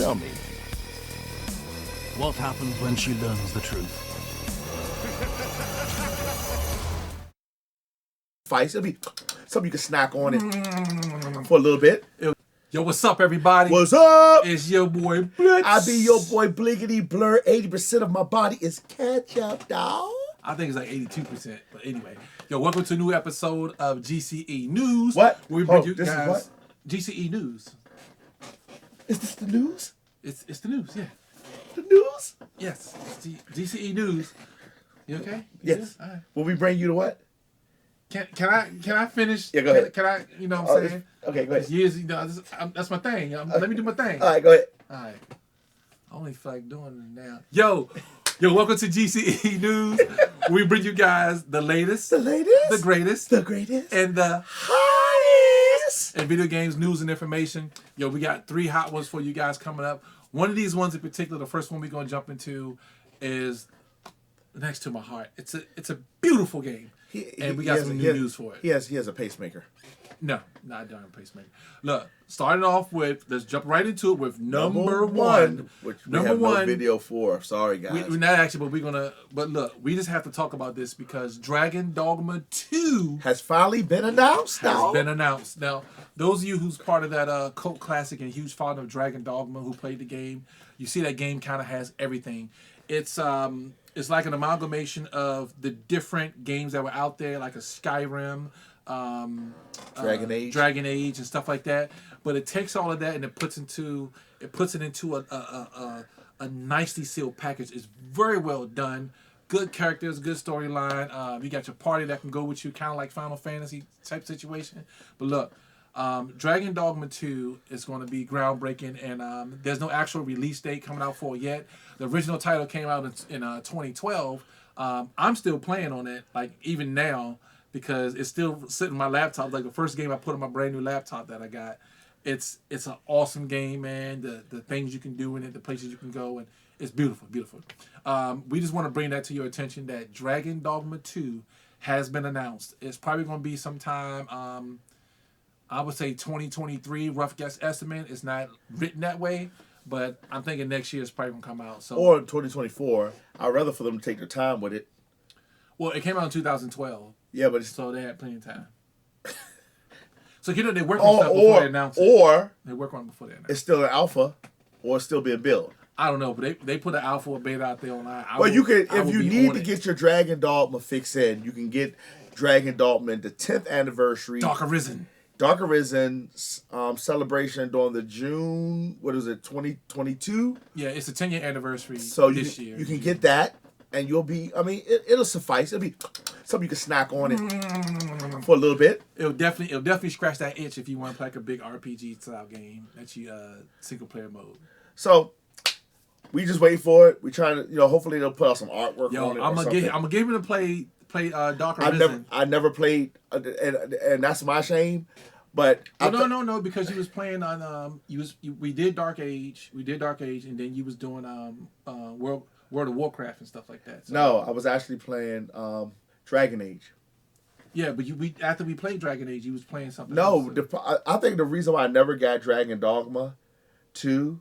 Tell me. What happens when she learns the truth? It'll be something you can snack on it for a little bit. Yo, what's up, everybody? What's up? It's your boy Blitz. I be your boy Blitz&Blurr. 80% of my body is ketchup, dog. I think it's like 82%. But anyway, yo, welcome to a new episode of GCE News. What? We bring you this guys is what? GCE News. Is this the news? It's the news, yeah. The news? Yes, it's GCE News. You okay? Yes. All right. Will we bring you to what? Can I finish? Yeah, go ahead. Can I? You know what I'm saying? Okay, go ahead. It's years, that's my thing. Let me do my thing. All right, go ahead. All right. I only feel like doing it now. Yo, welcome to GCE News. We bring you guys the latest, the greatest, and the hottest in video games news and information. Yo, we got 3 hot ones for you guys coming up. One of these ones in particular, the first one we're gonna jump into, is next to my heart. It's a beautiful game. And we got some new news for it. He has a pacemaker. No, not a pacemaker. Look, starting off with, let's jump right into it with number one. Which we have no video for. Sorry, guys. We're not actually, but look, we just have to talk about this because Dragon Dogma 2 has finally been announced. Now, those of you who's part of that cult classic and huge fan of Dragon Dogma who played the game, you see that game kind of has everything. It's like an amalgamation of the different games that were out there, like a Skyrim, Dragon Age, and stuff like that. But it takes all of that and it puts it into a nicely sealed package. It's very well done. Good characters, good storyline. You got your party that can go with you, kind of like Final Fantasy type situation. But look, Dragon Dogma 2 is going to be groundbreaking, and there's no actual release date coming out for it yet. The original title came out in 2012. I'm still playing on it, like even now, because it's still sitting on my laptop. Like the first game I put on my brand new laptop that I got. It's an awesome game, man. The things you can do in it, the places you can go, and it's beautiful. We just want to bring that to your attention that Dragon Dogma 2 has been announced. It's probably going to be sometime, I would say 2023, rough guess estimate. It's not written that way, but I'm thinking next year it's probably going to come out. So, or 2024. I'd rather for them to take their time with it. Well, it came out in 2012. Yeah, but so they had plenty of time. So they work on stuff before they announce it. Or they work on it before they announce it. It's still an alpha, or it's still being built. I don't know, but they put an alpha or beta out there online. Well, you can, if you need to get your Dragon Dogma fix in, you can get Dragon Dogma the 10th anniversary. Dark Arisen celebration during the June, 2022? Yeah, it's a 10-year anniversary this year. You can get that, and you'll be, it'll suffice. It'll be something you can snack on it for a little bit. It'll definitely scratch that itch if you want to play like a big RPG style game that's single player mode. So we just wait for it. We trying to, hopefully they'll put out some artwork on it. I'm gonna give him to play Dark Arisen. I never played, and that's my shame. But no, because you was playing on we did Dark Age, and then you was doing World of Warcraft and stuff like that. So, no, I was actually playing Dragon Age. Yeah, but after we played Dragon Age, you was playing something. No, I think the reason why I never got Dragon Dogma 2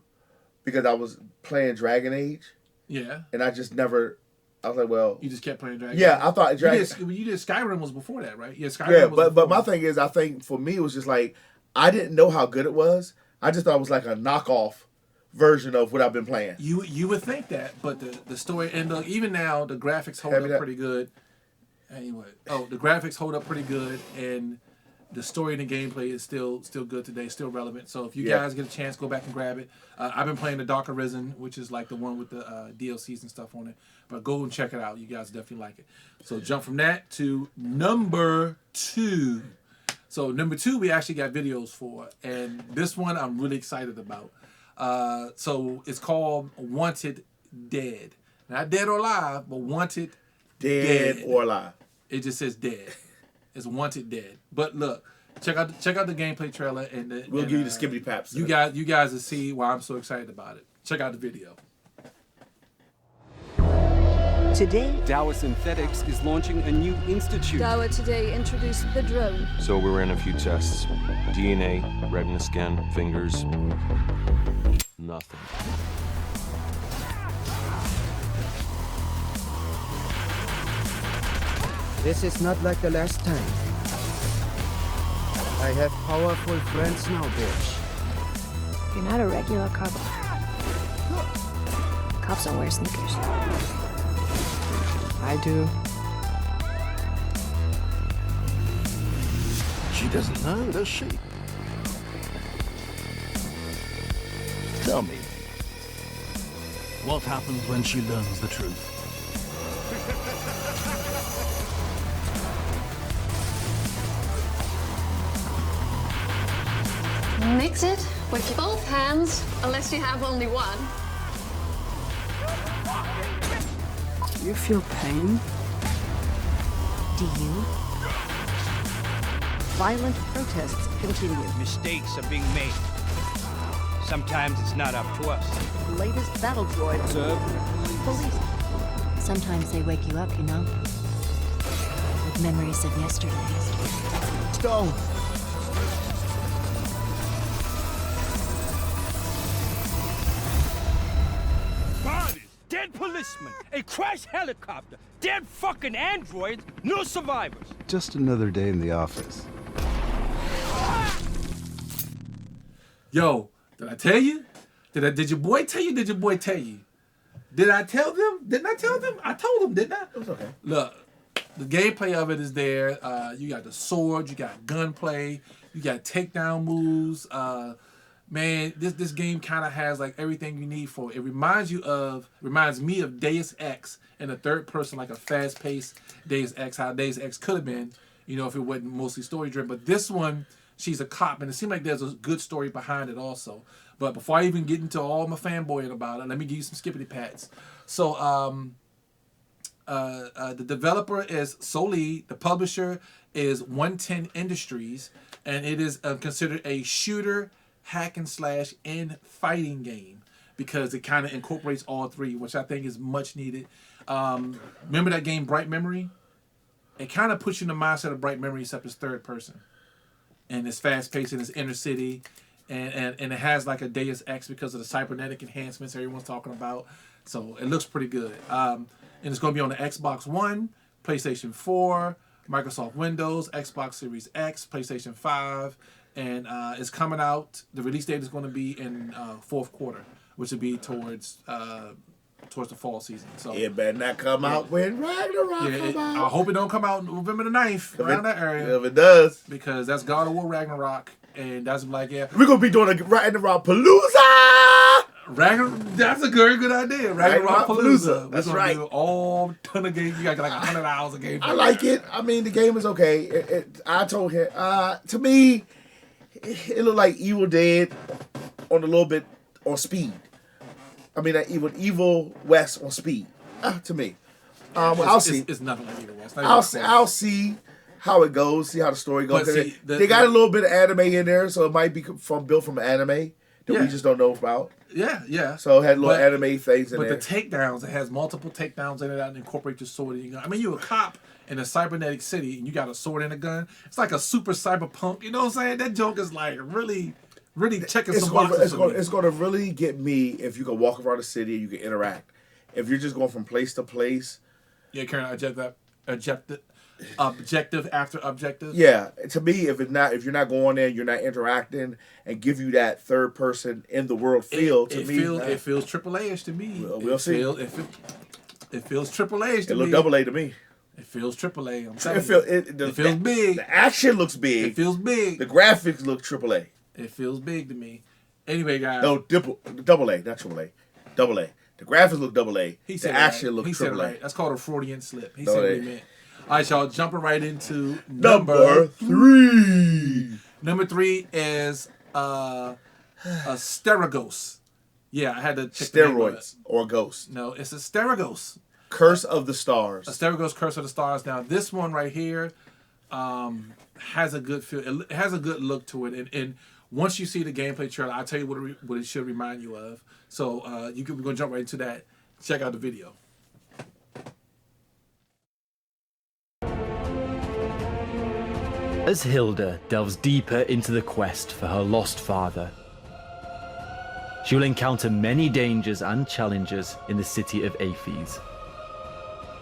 because I was playing Dragon Age. Yeah. And I just never. I was like, well, you just kept playing Dragon. Yeah, I thought Dragon. You did Skyrim was before that, right? Yeah, Skyrim. Yeah, but my thing is, I think for me it was just like I didn't know how good it was. I just thought it was like a knockoff version of what I've been playing. You would think that, but the story and even now the graphics hold up pretty good. Anyway, the graphics hold up pretty good, and the story and the gameplay is still good today, still relevant. So if you guys get a chance, go back and grab it. I've been playing the Dark Arisen, which is like the one with the DLCs and stuff on it. But go and check it out. You guys definitely like it. So jump from that to number 2. So number 2, we actually got videos for, and this one I'm really excited about. So it's called Wanted Dead. Not dead or alive, but Wanted Dead or alive. It just says dead. It's Wanted Dead. But look, check out the gameplay trailer and we'll give you the skippity paps. You guys will see why I'm so excited about it. Check out the video. Today, Dowa Synthetics is launching a new institute. Dowa today introduced the drone. So we ran a few tests. DNA, retina scan, fingers. nothing. This is not like the last time. I have powerful friends now, bitch. You're not a regular cop. Cops don't wear sneakers. I do. She doesn't know, does she? Tell me, what happens when she learns the truth? Mix it with both hands, unless you have only one. You feel pain? Do you? Violent protests continue. Mistakes are being made. Sometimes it's not up to us. Latest battle droid. Observe. Police. Sometimes they wake you up, you know? With memories of yesterday. Stone. Bodies, dead policemen, a crashed helicopter, dead fucking androids, no survivors. Just another day in the office. Yo, did I tell you? Did your boy tell you? Did your boy tell you? Did I tell them? Didn't I tell them? I told them, didn't I? It was okay. Look, the gameplay of it is there. You got the sword, you got gunplay, you got takedown moves. Man, this game kind of has like everything you need for it. It reminds me of Deus Ex in the third person, like a fast-paced Deus Ex. How Deus Ex could have been, you know, if it wasn't mostly story-driven. But this one, she's a cop, and it seems like there's a good story behind it also. But before I even get into all my fanboying about it, let me give you some skippity pats. So, the developer is Soli. The publisher is 110 Industries, and it is considered a shooter, hack and slash, and fighting game because it kind of incorporates all three, which I think is much needed. Remember that game Bright Memory? It kind of puts you in the mindset of Bright Memory, except it's third person, and it's fast paced and it's inner city, and it has like a Deus Ex because of the cybernetic enhancements everyone's talking about. So it looks pretty good. And it's going to be on the Xbox One, PlayStation 4, Microsoft Windows, Xbox Series X, PlayStation 5, and it's coming out. The release date is going to be in fourth quarter, which would be towards the fall season. So It better not come out when Ragnarok come out. I hope it don't come out November the 9th, around that area. If it does, Because that's God of War Ragnarok, and that's like, yeah. we're going to be doing a Ragnarok Palooza! That's a very good idea. Ragnarok Palooza. That's We're gonna right. do all ton of games. You got like 100 hours of gameplay. I like it. I mean, the game is okay. I told him, to me, it looked like Evil Dead on a little bit on speed. I mean, Evil West on speed. To me, I'll see. It's nothing like Evil West. I'll see how it goes. See how the story goes. But see, they got a little bit of anime in there, so it might be built from anime that we just don't know about. Yeah. So it had little anime things in but there. But the takedowns, it has multiple takedowns in it that incorporate your sword. I mean, you're a cop in a cybernetic city, and you got a sword and a gun. It's like a super cyberpunk. You know what I'm saying? That joke is like really checking some boxes. It's going to really get me if you can walk around the city and you can interact. If you're just going from place to place. Yeah, carrying objective after objective. Yeah, to me, if you're not going there, you're not interacting, and give you that third person in the world feel. It feels AAA-ish to me. We'll see. It feels AAA-ish to me. It looks double A to me. It feels AAA. I'm telling you. It feels big. The action looks big. It feels big. The graphics look AAA. It feels big to me. Anyway, guys. No, double A, not AAA. Double A. The graphics look double A. The action looks He said AAA. right. That's called a Freudian slip. He said what he meant. All right, y'all, jumping right into Number 3. Number 3 is Asterigos. Yeah, I had to check Steroids or Ghost. No, it's Asterigos. Curse of the Stars. Asterigos, Curse of the Stars. Now, this one right here has a good feel. It has a good look to it. And once you see the gameplay trailer, I'll tell you what it should remind you of. So we're going to jump right into that. Check out the video. As Hilda delves deeper into the quest for her lost father, She will encounter many dangers and challenges in the city of Aphes.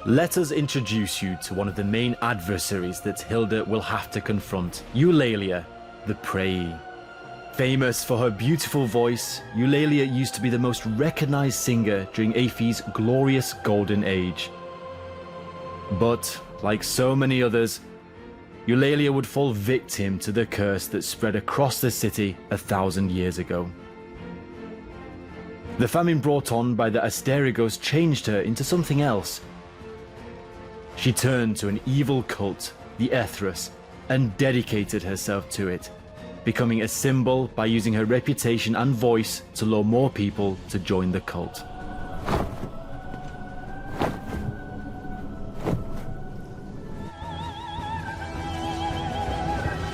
Let us introduce you to one of the main adversaries that Hilda will have to confront, Eulalia, the Prey. Famous for her beautiful voice, Eulalia used to be the most recognized singer during Aphes' glorious golden age. But, like so many others, Eulalia would fall victim to the curse that spread across the city 1,000 years ago. The famine brought on by the Asterigos changed her into something else. She turned to an evil cult, the Ethros, and dedicated herself to it, becoming a symbol by using her reputation and voice to lure more people to join the cult.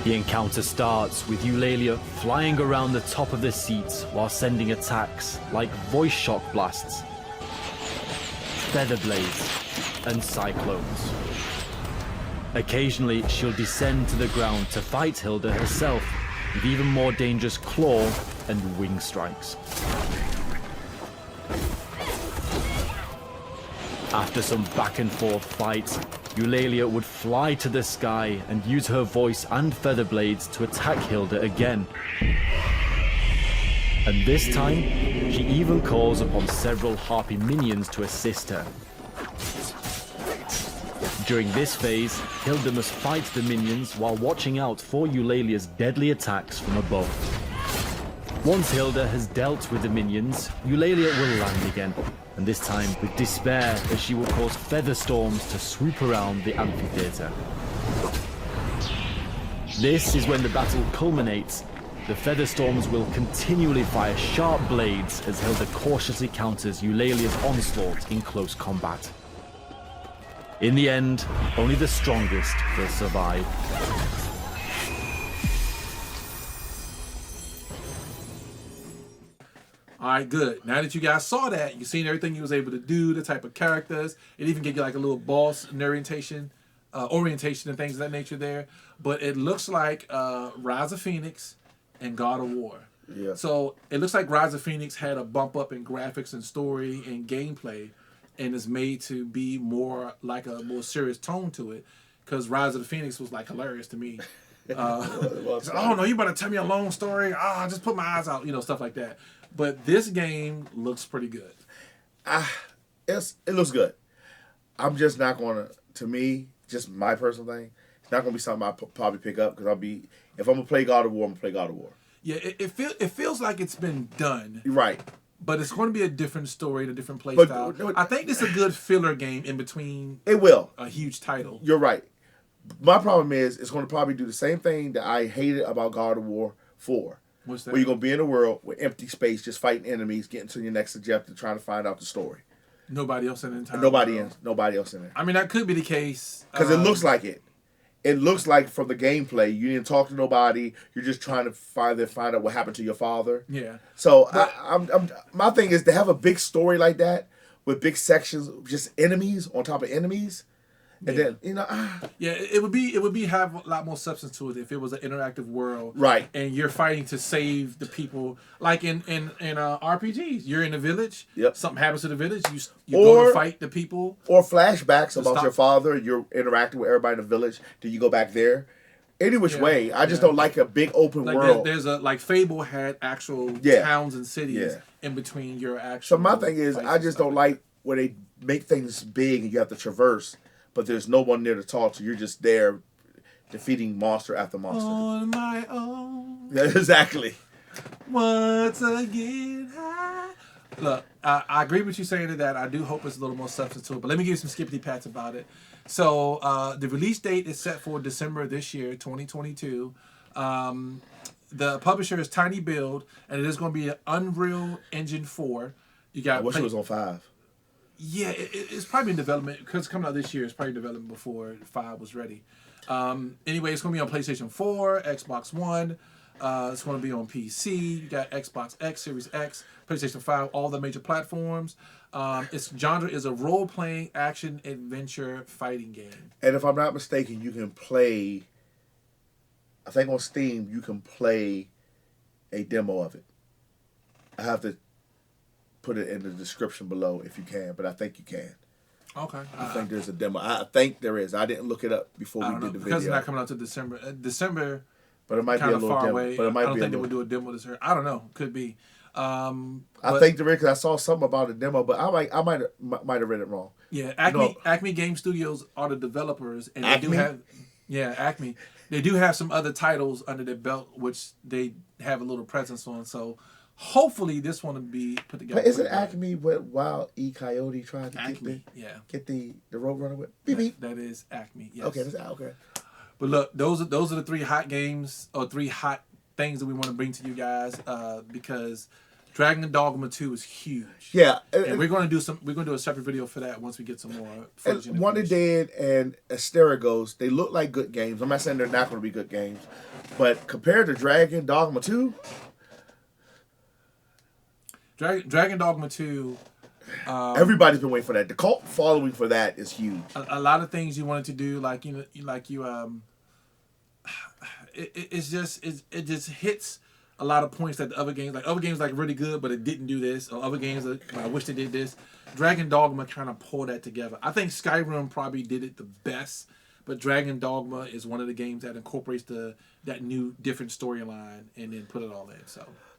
The encounter starts with Eulalia flying around the top of the seats while sending attacks like voice shock blasts, feather blades, and cyclones. Occasionally, she'll descend to the ground to fight Hilda herself with even more dangerous claw and wing strikes. After some back and forth fights, Eulalia would fly to the sky and use her voice and feather blades to attack Hilda again. And this time, she even calls upon several harpy minions to assist her. During this phase, Hilda must fight the minions while watching out for Eulalia's deadly attacks from above. Once Hilda has dealt with the minions, Eulalia will land again, and this time with despair as she will cause feather storms to swoop around the amphitheater. This is when the battle culminates. The feather storms will continually fire sharp blades as Hilda cautiously counters Eulalia's onslaught in close combat. In the end, only the strongest will survive. All right, good. Now that you guys saw that, you've seen everything you was able to do, the type of characters. It even gave you like a little boss orientation and things of that nature there. But it looks like Rise of Phoenix and God of War. Yeah. So it looks like Rise of Phoenix had a bump up in graphics and story and gameplay, and is made to be more like a more serious tone to it. Because Rise of the Phoenix was like hilarious to me. Oh no, you better tell me a long story. Just put my eyes out, stuff like that. But this game looks pretty good. It looks good. I'm just not gonna. To me, just my personal thing, it's not gonna be something I'll probably pick up because if I'm gonna play God of War, I'm gonna play God of War. Yeah, it feels like it's been done. Right. But it's going to be a different story and a different play But style. I think this is a good filler game in between. It will. A huge title. You're right. My problem is it's going to probably do the same thing that I hated about God of War 4. What's that? Where you're going to be in a world with empty space, just fighting enemies, getting to your next objective, trying to find out the story. Nobody else in the entire Nobody world. else in there. I mean, that could be the case. Because it looks like it. It looks like from the gameplay, you didn't talk to nobody. You're just trying to find out what happened to your father. Yeah. So my thing is to have a big story like that with big sections, just enemies on top of enemies, and then Yeah, it would be have a lot more substance to it if it was an interactive world, right? And you're fighting to save the people, like in RPGs. You're in a village. Yep. Something happens to the village. You go to fight the people. Or flashbacks about your father. You're interacting with everybody in the village. Do you go back there? Any which way. I just don't like a big open world. There's like Fable had actual towns and cities in between your actual. So my thing is, I just don't like where they make things big and you have to traverse, but there's no one there to talk to. You're just there defeating monster after monster. On my own. Exactly. Once again, look, I agree with you saying that. I do hope it's a little more substance to it, but let me give you some skippity pats about it. So the release date is set for December this year, 2022. The publisher is Tiny Build, and it is going to be an Unreal Engine 4. You got. I wish it was on 5. Yeah, it's probably in development because it's coming out this year. It's probably in development before 5 was ready. Anyway, it's going to be on PlayStation 4, Xbox One. It's going to be on PC. You got Xbox X, Series X, PlayStation 5, all the major platforms. Its genre is a role-playing action adventure fighting game. And if I'm not mistaken, you can play. I think on Steam you can play a demo of it. I have to put it in the description below if you can, but I think you can. Okay. I think there's a demo. I think there is. I didn't look it up before we did the video. Because it's not coming out to December. December, but it might be a little far demo. away. But it might I don't be think a they would do a demo this year. I don't know. Could be. I think there is because I saw something about a demo, but I might have read it wrong. Yeah, Acme Game Studios are the developers, and Acme? they do have Acme. They do have some other titles under their belt, which they have a little presence on. So hopefully this one will be put together. But isn't Acme what Wild E. Coyote tried to Acme? Get the Roadrunner with? Beep, beep. That is Acme. Yes. Okay, okay. But look, those are the 3 hot games or 3 hot things that we want to bring to you guys because Dragon and Dogma 2 is huge. Yeah, and we're gonna do a separate video for that once we get some more footage. Wonder Dead and Asterigos, they look like good games. I'm not saying they're not going to be good games, but compared to Dragon Dogma 2, Dragon Dogma 2. Everybody's been waiting for that. The cult following for that is huge. A lot of things you wanted to do, it just hits a lot of points that the other games like really good, but it didn't do this. Or other games that I wish they did this. Dragon Dogma kind of pulled that together. I think Skyrim probably did it the best, but Dragon Dogma is one of the games that incorporates that new different storyline and then put it all in.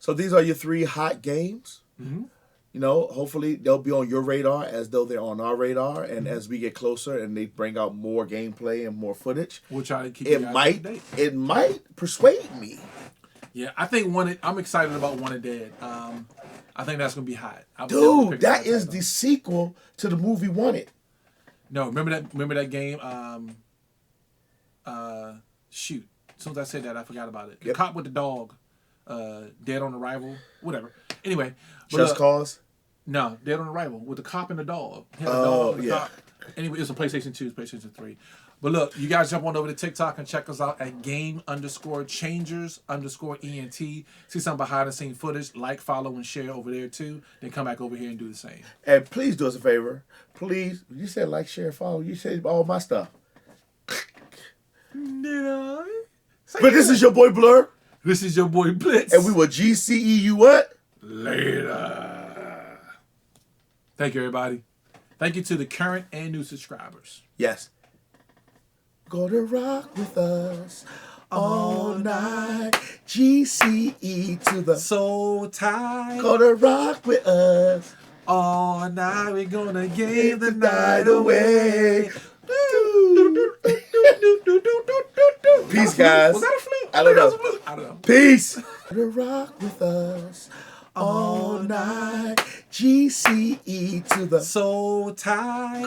So these are your 3 hot games. Mm-hmm. You know, hopefully they'll be on your radar as though they're on our radar. And as we get closer and they bring out more gameplay and more footage, we'll try to keep it might persuade me. Yeah, I think I'm excited about Wanted Dead. I think that's gonna be hot. Dude, that is the sequel to the movie Wanted. No, remember that game? Shoot. As soon as I said that, I forgot about it. The cop with the dog, Dead on Arrival, whatever. Anyway, Just Cause. No, Dead on Arrival with the cop and the dog. Cop. Anyway, it's a PlayStation 2, PlayStation 3. But look, you guys jump on over to TikTok and check us out at game_changers_ENT. See some behind the scenes footage. Like, follow, and share over there too. Then come back over here and do the same. And please do us a favor. Please, you said like, share, follow. You said all my stuff. Did I? But this is your boy Blur. This is your boy Blitz. And we will GCE you what? Later. Thank you, everybody. Thank you to the current and new subscribers. Yes. Gonna rock with us all night. GCE to the so tight. Gonna rock with us all night. We're gonna give the night away. Peace, guys. Was that a flute? I don't know. I don't know. Peace. Gonna rock with us all night. GCE to the so tight.